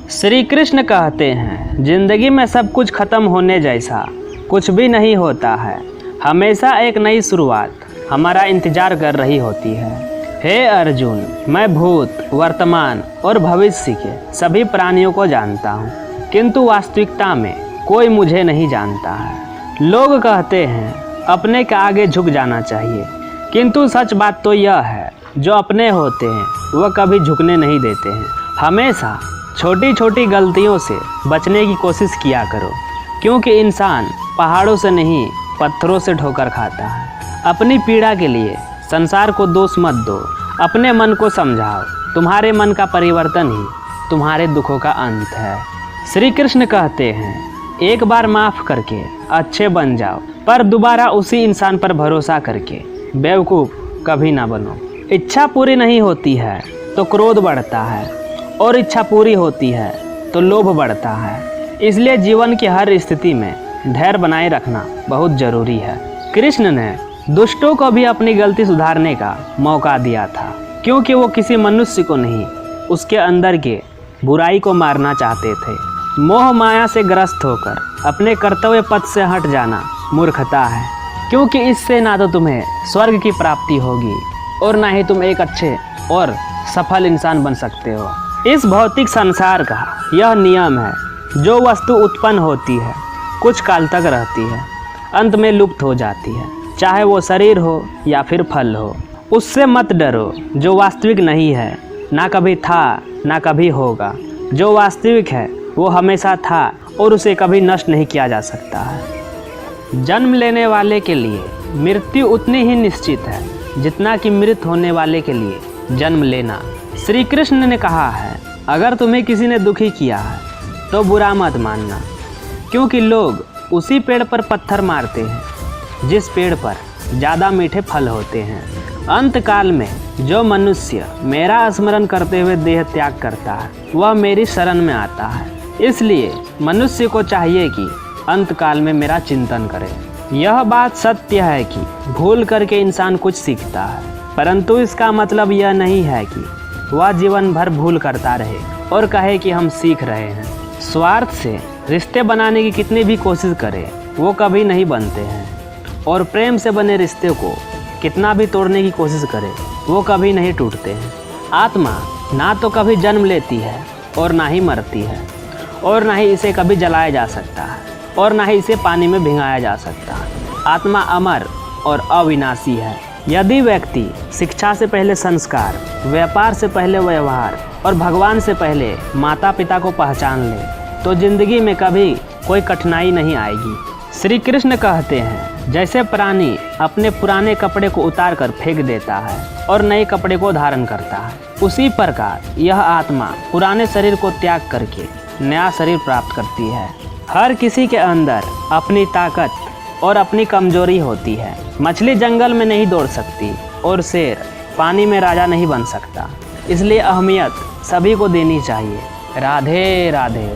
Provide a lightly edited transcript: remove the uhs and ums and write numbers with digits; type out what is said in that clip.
श्री कृष्ण कहते हैं, जिंदगी में सब कुछ खत्म होने जैसा कुछ भी नहीं होता है। हमेशा एक नई शुरुआत हमारा इंतजार कर रही होती है। हे अर्जुन, मैं भूत, वर्तमान और भविष्य के सभी प्राणियों को जानता हूँ, किंतु वास्तविकता में कोई मुझे नहीं जानता है। लोग कहते हैं अपने के आगे झुक जाना चाहिए, किंतु सच बात तो यह है, जो अपने होते हैं वह कभी झुकने नहीं देते हैं। हमेशा छोटी छोटी गलतियों से बचने की कोशिश किया करो, क्योंकि इंसान पहाड़ों से नहीं पत्थरों से ठोकर खाता है। अपनी पीड़ा के लिए संसार को दोष मत दो, अपने मन को समझाओ। तुम्हारे मन का परिवर्तन ही तुम्हारे दुखों का अंत है। श्री कृष्ण कहते हैं, एक बार माफ़ करके अच्छे बन जाओ, पर दोबारा उसी इंसान पर भरोसा करके बेवकूफ़ कभी ना बनो। इच्छा पूरी नहीं होती है तो क्रोध बढ़ता है, और इच्छा पूरी होती है तो लोभ बढ़ता है। इसलिए जीवन की हर स्थिति में धैर्य बनाए रखना बहुत ज़रूरी है। कृष्ण ने दुष्टों को भी अपनी गलती सुधारने का मौका दिया था, क्योंकि वो किसी मनुष्य को नहीं, उसके अंदर के बुराई को मारना चाहते थे। मोह माया से ग्रस्त होकर अपने कर्तव्य पथ से हट जाना मूर्खता है, क्योंकि इससे ना तो तुम्हें स्वर्ग की प्राप्ति होगी और ना ही तुम एक अच्छे और सफल इंसान बन सकते हो। इस भौतिक संसार का यह नियम है, जो वस्तु उत्पन्न होती है कुछ काल तक रहती है, अंत में लुप्त हो जाती है। चाहे वो शरीर हो या फिर फल हो, उससे मत डरो जो वास्तविक नहीं है, ना कभी था ना कभी होगा। जो वास्तविक है वो हमेशा था और उसे कभी नष्ट नहीं किया जा सकता है। जन्म लेने वाले के लिए मृत्यु उतनी ही निश्चित है जितना कि मृत होने वाले के लिए जन्म लेना। श्री कृष्ण ने कहा है, अगर तुम्हें किसी ने दुखी किया है तो बुरा मत मानना, क्योंकि लोग उसी पेड़ पर पत्थर मारते हैं जिस पेड़ पर ज़्यादा मीठे फल होते हैं। अंत काल में जो मनुष्य मेरा स्मरण करते हुए देह त्याग करता है वह मेरी शरण में आता है। इसलिए मनुष्य को चाहिए कि अंत काल में मेरा चिंतन करे। यह बात सत्य है कि भूल करके इंसान कुछ सीखता है, परंतु इसका मतलब यह नहीं है कि वह जीवन भर भूल करता रहे और कहे कि हम सीख रहे हैं। स्वार्थ से रिश्ते बनाने की कितनी भी कोशिश करें वो कभी नहीं बनते हैं, और प्रेम से बने रिश्ते को कितना भी तोड़ने की कोशिश करें वो कभी नहीं टूटते हैं। आत्मा ना तो कभी जन्म लेती है और ना ही मरती है, और ना ही इसे कभी जलाया जा सकता है, और ना ही इसे पानी में भिगाया जा सकता है। आत्मा अमर और अविनाशी है। यदि व्यक्ति शिक्षा से पहले संस्कार, व्यापार से पहले व्यवहार और भगवान से पहले माता पिता को पहचान ले तो जिंदगी में कभी कोई कठिनाई नहीं आएगी। श्री कृष्ण कहते हैं, जैसे प्राणी अपने पुराने कपड़े को उतार कर फेंक देता है और नए कपड़े को धारण करता है, उसी प्रकार यह आत्मा पुराने शरीर को त्याग करके नया शरीर प्राप्त करती है। हर किसी के अंदर अपनी ताकत और अपनी कमजोरी होती है। मछली जंगल में नहीं दौड़ सकती और शेर पानी में राजा नहीं बन सकता। इसलिए अहमियत सभी को देनी चाहिए। राधे राधे।